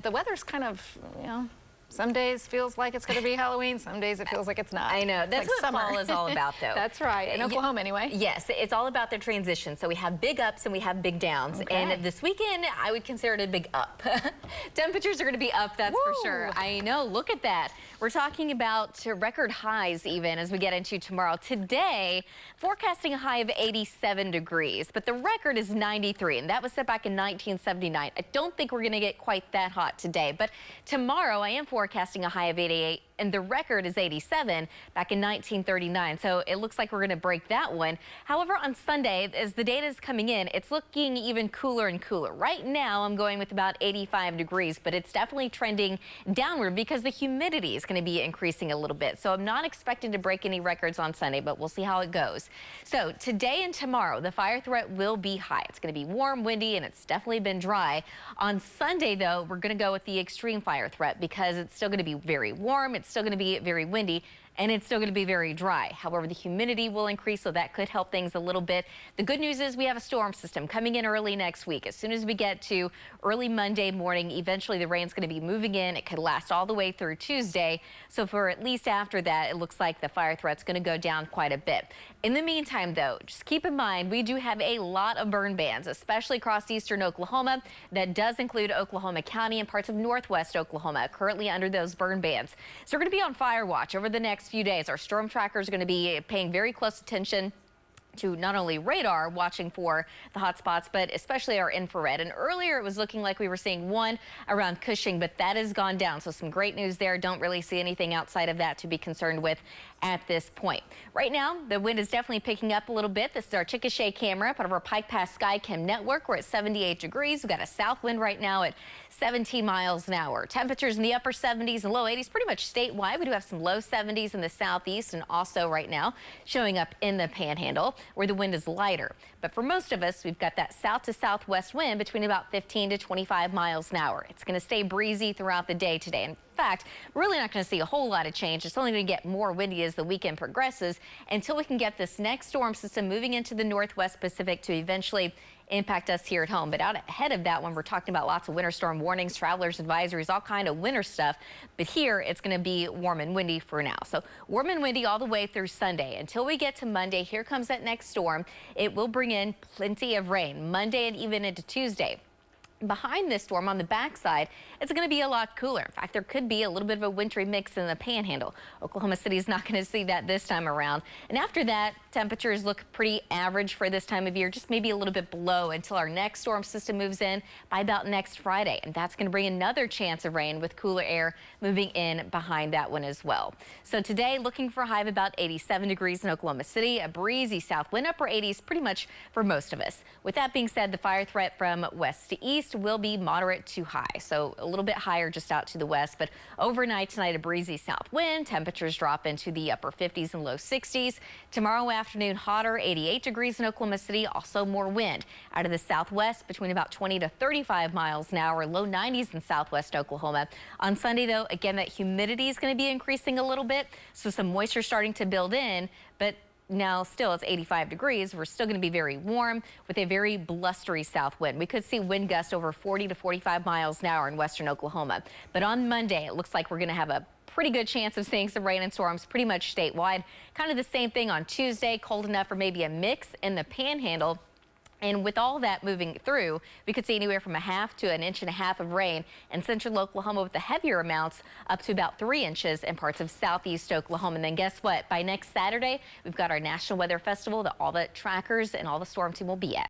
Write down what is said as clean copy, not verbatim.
The weather's kind of, some days feels like it's going to be Halloween, some days it feels like it's not. I know. That's like what summer. fall is all about, though. That's right. In Oklahoma, anyway. Yes, it's all about the transition. So we have big ups and we have big downs. Okay. And this weekend, I would consider it a big up. Temperatures are going to be up, that's Woo! for sure. I know. Look at that. We're talking about record highs even as we get into tomorrow. Today, forecasting a high of 87 degrees, but the record is 93, and that was set back in 1979. I don't think we're going to get quite that hot today, but tomorrow I am forecasting a high of 88, and the record is 87 back in 1939. So it looks like we're going to break that one. However, on Sunday, as the data is coming in, it's looking even cooler and cooler. Right now, I'm going with about 85 degrees, but it's definitely trending downward because the humidity is going to be increasing a little bit. So I'm not expecting to break any records on Sunday, but we'll see how it goes. So today and tomorrow, the fire threat will be high. It's going to be warm, windy, and it's definitely been dry. On Sunday, though, we're going to go with the extreme fire threat because it's still going to be very warm. It's still going to be very windy, and it's still going to be very dry. However, the humidity will increase, so that could help things a little bit. The good news is we have a storm system coming in early next week. As soon as we get to early Monday morning, eventually the rain's going to be moving in. It could last all the way through Tuesday. So for at least after that, it looks like the fire threat's going to go down quite a bit. In the meantime, though, just keep in mind we do have a lot of burn bans, especially across eastern Oklahoma. That does include Oklahoma County and parts of northwest Oklahoma, currently under those burn bans. So we're going to be on fire watch over the next few days. Our storm trackers are going to be paying very close attention to not only radar, watching for the hot spots, but especially our infrared. And earlier it was looking like we were seeing one around Cushing, but that has gone down. So some great news there. Don't really see anything outside of that to be concerned with at this point. Right now, the wind is definitely picking up a little bit. This is our Chickasha camera, part of our Pike Pass Skycam network. We're at 78 degrees. We've got a south wind right now at 17 miles an hour. Temperatures in the upper 70s and low 80s pretty much statewide. We do have some low 70s in the southeast and also right now showing up in the Panhandle where the wind is lighter. But for most of us, we've got that south to southwest wind between about 15 to 25 miles an hour. It's going to stay breezy throughout the day today. In fact, we're really not going to see a whole lot of change. It's only going to get more windy as the weekend progresses until we can get this next storm system moving into the northwest Pacific to eventually impact us here at home. But out ahead of that one, we're talking about lots of winter storm warnings, travelers advisories, all kind of winter stuff. But here it's going to be warm and windy for now. So warm and windy all the way through Sunday. Until we get to Monday, here comes that next storm. It will bring in plenty of rain Monday and even into Tuesday. Behind this storm on the backside, it's going to be a lot cooler. In fact, there could be a little bit of a wintry mix in the Panhandle. Oklahoma City is not going to see that this time around. And after that, temperatures look pretty average for this time of year, just maybe a little bit below until our next storm system moves in by about next Friday. And that's going to bring another chance of rain with cooler air moving in behind that one as well. So today, looking for a high of about 87 degrees in Oklahoma City, a breezy south wind, upper 80s pretty much for most of us. With that being said, the fire threat from west to east will be moderate to high, so a little bit higher just out to the west. But overnight tonight, a breezy south wind. Temperatures drop into the upper 50s and low 60s. Tomorrow afternoon, hotter, 88 degrees in Oklahoma City. Also more wind out of the southwest between about 20 to 35 miles an hour. Low 90s in southwest Oklahoma. On Sunday, though, again, that humidity is going to be increasing a little bit, so some moisture starting to build in, but now still it's 85 degrees. We're still going to be very warm with a very blustery south wind. We could see wind gusts over 40 to 45 miles an hour in western Oklahoma. But on Monday, it looks like we're going to have a pretty good chance of seeing some rain and storms pretty much statewide. Kind of the same thing on Tuesday, cold enough for maybe a mix in the Panhandle. And with all that moving through, we could see anywhere from a half to an inch and a half of rain in central Oklahoma with the heavier amounts up to about 3 inches in parts of southeast Oklahoma. And then guess what? By next Saturday, we've got our National Weather Festival that all the trackers and all the storm team will be at.